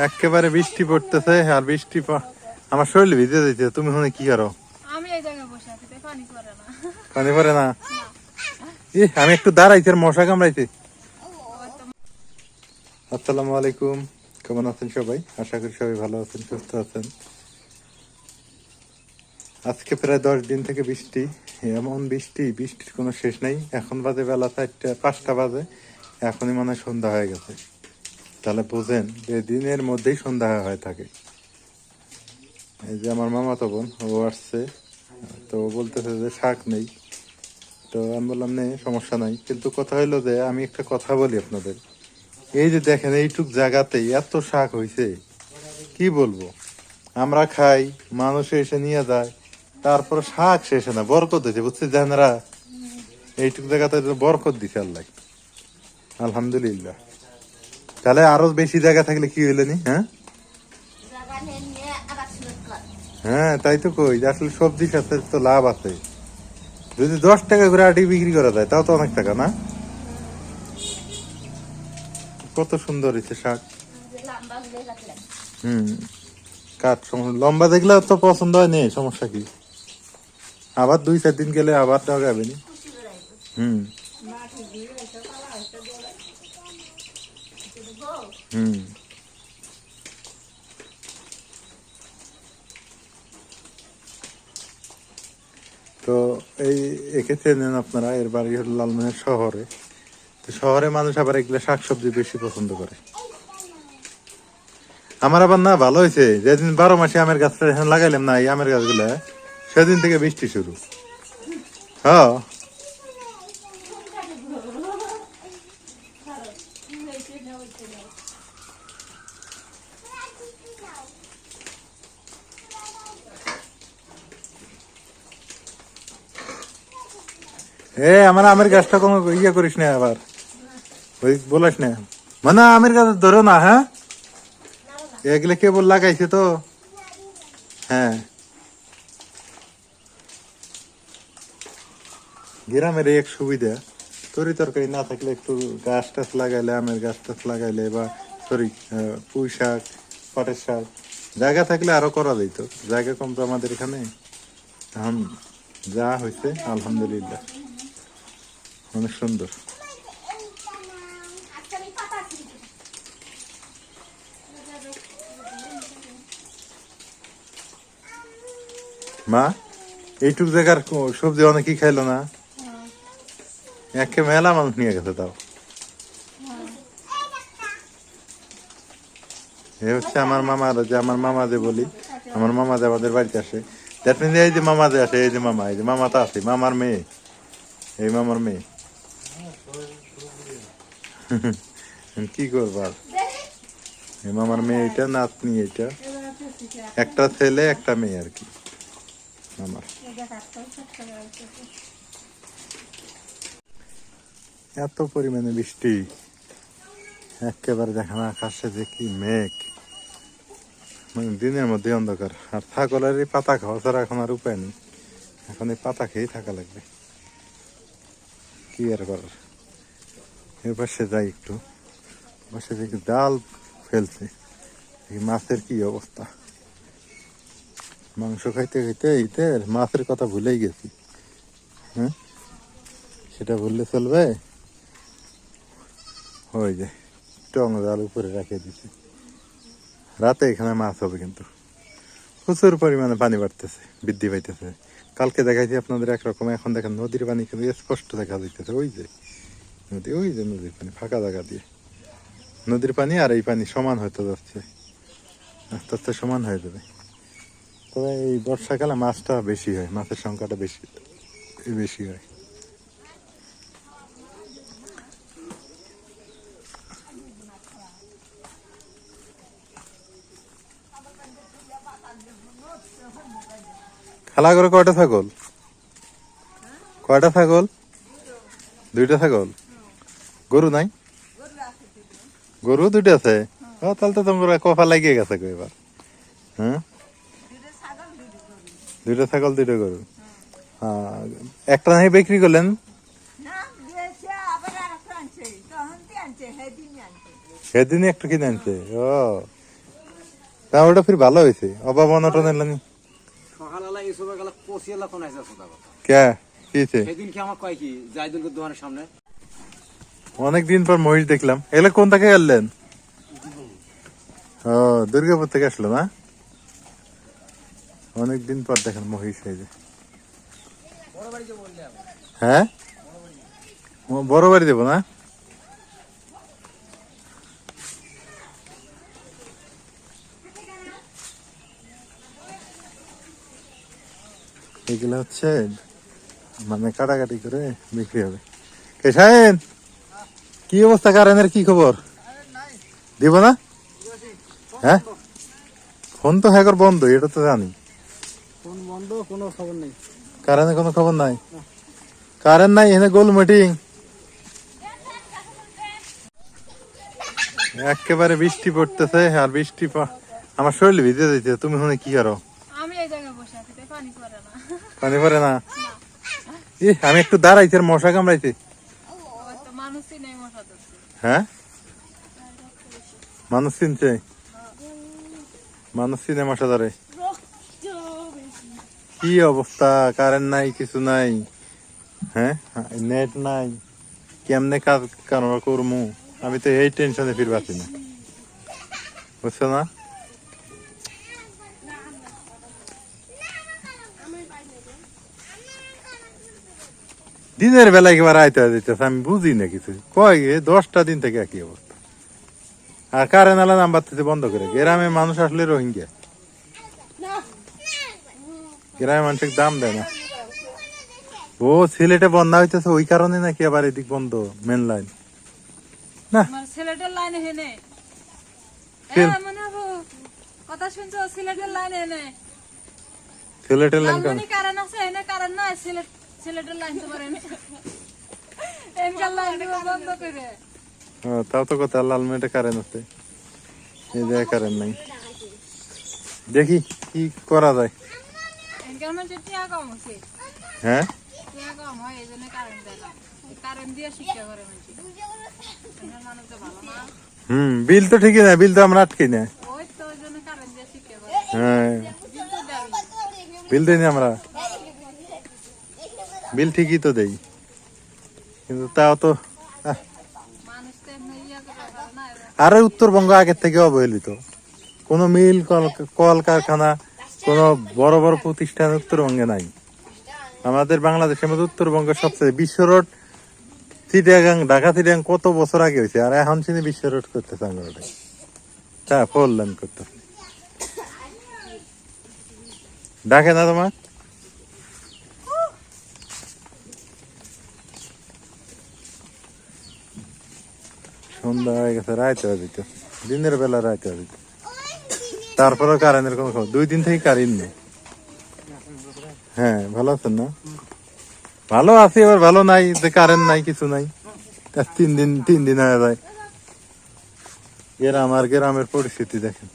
একেবারে বৃষ্টি পড়তেছে আর আমার শরীর ভিজে যাইছে। তুমি ওখানে কি করো? আমি এই জায়গায় বসে আছি, পানি পড়ে না। পানি পড়ে না? আমি একটু দাঁড়াইছি আর মশা কামড়াইছে। আসসালামু আলাইকুম, কেমন আছেন সবাই? আশা করি সবাই ভালো আছেন, সুস্থ আছেন। আজকে প্রায় 10 দিন থেকে বৃষ্টি, এমন বৃষ্টির কোনো শেষ নাই। এখন বাজে বেলা 5টা বাজে, এখনই মনে হয় সন্ধ্যা হয়ে গেছে। তাহলে বোঝেন যে দিনের মধ্যেই সন্ধ্যা হয়ে থাকে। এই যে আমার মামাতো বোন, ও আসছে, তো বলতেছে যে শাক নেই। তো আমি বললাম নেই, সমস্যা নাই, কিন্তু কথা হইলো যে আমি একটা কথা বলি আপনাদের। এই যে দেখেন এইটুক জায়গাতে এত শাক হয়েছে, কি বলবো। আমরা খাই, মানুষ এসে নিয়ে যায়, তারপর শাক শেষে না, বরকত দিচ্ছে, বুঝছে জানারা। এইটুক জায়গাতে বরকত দিছে আল্লাহ, আলহামদুলিল্লাহ। তাহলে আরো বেশি জায়গা থাকলে কি হইলো নি? হ্যাঁ হ্যাঁ, তাই তো কই, আসলে সবজির সাথে তো লাভ আছে। যদি 10 টাকা করে আটি বিক্রি করা যায়, তাও তো অনেক টাকা না? কত সুন্দর হয়েছে শাক। কাঠ লম্বা দেখলে তো পছন্দ হয় নি, সমস্যা কি? আবার 2-4 দিন গেলে আবার টাকাবে নি। হুম হুম তো একে চেনেন আপনারা, এর বাড়ি হলো লালমনিরহাট শহরে। তো শহরে মানুষ আবার এগুলো শাকসবজি বেশি পছন্দ করে। আমার আবার না ভালো হয়েছে, যেদিন 12 মাসে আমের গাছটা লাগাইলাম না, এই আমের গাছগুলা, সেদিন থেকে বৃষ্টি শুরু। হ্যাঁ, আমার আমের গাছটা কোনো ইয়ে করিস না আবার, ওই বলিস না, মানে আমের গাছ ধরো না। হ্যাঁ, এগুলো কেবল লাগাইছে তো। হ্যাঁ, গ্রামের এক সুবিধা, তরি তরকারি না থাকলে একটু গাছ টাছ লাগাইলে, আমের গাছ টাছ লাগাইলে, বা সরি পুঁই শাক, পাটের শাক, জায়গা থাকলে আরো করা যেত। জায়গা কম তো আমাদের এখানে। এখন যা হয়েছে আলহামদুলিল্লাহ, অনেক সুন্দর। মা, এইটুক জায়গার সবজি অনেকেই খাইলো না, একে মেলা মানুষ নিয়ে গেছে। তাও এ হচ্ছে আমার মামা, যে আমার মামা যে বলি, আমার মামা যে আমাদের বাড়িতে আসে, দ্যাট মিনস এই যে মামা যে আসে, এই যে মামা, এই যে মামা তো আছে, মামার মেয়ে, এই মামার মেয়ে। কি করবো আর, এই মামার মেয়ে, এটা নাতনি, এটা একটা ছেলে একটা মেয়ে আর কি আমার। এত পরিমাণে বৃষ্টি, একেবারে দেখেন আকাশে যে কি মেঘ, মানে দিনের মধ্যে অন্ধকার। আর ছাগলের এই পাতা খাওয়া ছাড়া এখন আর উপায় নেই, এখন এই পাতা খেয়েই থাকা লাগবে, কি আর করার। এর পাশে যাই একটু, পাশে দেখি জাল ফেলছে, এই মাছের কি অবস্থা। মাংস খাইতে খাইতে ঈদের মাছের কথা ভুলেই গেছি। হ্যাঁ, সেটা ভুললে চলবে? ওই যে টং জাল উপরে রাখিয়ে দিচ্ছে, রাতে এখানে মাছ হবে, কিন্তু প্রচুর পরিমাণে পানি বাড়তেছে, বৃদ্ধি পাইতেছে। কালকে দেখাইছি আপনাদের একরকম, এখন দেখেন নদীর পানি কিন্তু স্পষ্ট দেখা যাইতেছে। ওই যে নদী, ওই যে নদীর পানি, ফাঁকা জায়গা দিয়ে নদীর পানি আর এই পানি সমান হতে যাচ্ছে, আস্তে আস্তে সমান হয়ে যাবে। তবে এই বর্ষাকালে মাছটা বেশি হয়, মাছের সংখ্যাটা বেশি বেশি হয়। খেলা করে কয়টা ছাগল? কয়টা ছাগল? 2টা ছাগল। গরু নাই? গরু 2টা আছে। ও, তাহলে তো তোমার কফা লাগিয়ে গেছে গো এবার। হ্যাঁ, 2টা ছাগল 2টা গরু। একটা নাই বিক্রি করলেন? সেদিনই একটু কিনে আনছে। ও, তা ওটা ফির ভালো হয়েছে, অভাব অনটন এলানি। সকালবেলা এই সবে গেল পচিয়ালা কোন আছে কথা কথা কে কিছে? সেদিন কি আমার কয় কি জাইদুলের দোকানের সামনে অনেকদিন পর মহিষ দেখলাম। এগুলো কোন থেকে এলেন? ও, দুর্গাপুর থেকে আসলো না? অনেকদিন পর দেখেন মহিষ এই যে। হ্যাঁ, বড় বাড়ি দেবো না? এগুলো হচ্ছে মানে কাটাকাটি করে বিক্রি হবে। কেশাইন, কি অবস্থা? কারেন্টের কি খবর? দিব না? হ্যাঁ, ফোন তো হ্যাঁ বন্ধ, এটা তো জানি। কোন বন্ধ কোনো খবর নেই কারেন্টের কোনো খবর নাই। কারেন্ট নাই, এখানে গোল মিটিং। একেবারে বৃষ্টি পড়তেছে আর আমার শরীর ভিজে যাইছে। তুমি ওখানে কি করো? আমি এই জায়গায় বসে আছি তাই পানি পড়ে না। পানি পড়ে না? আমি একটু দাঁড়াইছি আর মশা কামড়াইছে। ওই তো মানুষই নেই মশা ধরছে। হ্যাঁ, মানুষ চিনছে? মানুষ চিনে মশা ধরে? কি অবস্থা, কারেন্ট নাই, কিছু নাই। হ্যাঁ, নেট নাই, কেমনে কাজ কারবার করমু? আমি তো এই টেনশনে ফির পাচ্ছি না, বুঝছো না? দিনের বেলায় একেবারে আইতে দিতেছে, আমি বুঝি না কিছু। কয় 10টা দিন থেকে একই অবস্থা। আর কারেন্ট আলা নাম্বার থেকে বন্ধ করে। গ্রামে মানুষ আসলে রোহিঙ্গা, গ্রামে মানুষের দাম দেয় না। ও, সিলেটে বন্যা হইতেছে ওই কারণে নাকি আবার এদিক বন্ধ মেন লাইন। আমার সিলেটের লাইনে হেনে মনে হবো কথা শুনছো, সিলেটের লাইনে হেনে সিলেটের লাইন কেন? লালমনি কারেন্ট আছে হেনে কারেন্ট নাই, সিলেটের লাইন তো পারে না। এনকার লাইন দিব বন্ধ করে। তাও তো কথা, লালমেটে কারেন্ট আছে, এই জায়গায় কারেন্ট নাই। দেখি কি করা যায়। এনকার মানুষের টিয়া কম হচ্ছে, হ্যাঁ, টিয়া কম হয় এই জন্য কারেন্ট দেয় না। কারেন্ট দিয়ে শিক্ষা করে মানুষ, এনকার মানুষ তো ভালো না। বিল তো ঠিকই না, বিল তো আমরা আটকে না। ওই তো ওই জন্য কারেন্ট দিয়ে শিক্ষা করে। হ্যাঁ, বিল তো দেয়। বিল দেই না আমরা, বিল ঠিকই তো দেই, কিন্তু তাও তো মানুষ তো এমনি ইয়ে করে ভালো না। আর উত্তরবঙ্গ আগের থেকে অবহেলিত। কোনো মিল কল কারখানা, কোনো বড় বড় প্রতিষ্ঠান উত্তরবঙ্গে নাই। আমাদের বাংলাদেশের মধ্যে উত্তরবঙ্গ সবচেয়ে বিশ্ব রোড চিটাগাং, ঢাকা চিটাগাং কত বছর আগে হয়েছে, আর এখন চিনি বিশ্ব রোড করতেছে আমরা তা ফোর লাইন করতে ডাকে না তোমার? সন্ধ্যা হয়ে গেছে, রাইতে হয়ে যেত, দিনের বেলা রাইতে হয়ে যেত। তারপরে কারেন্টের কোনো খবর, 2 দিন থেকে কারেন্ট নেই। হ্যাঁ, ভালো আছেন না? ভালো আছি, এবার ভালো নাই যে কারেন্ট নাই, কিছু নাই। 3 দিন হয়ে যায়। গ্রামের পরিস্থিতি দেখেন।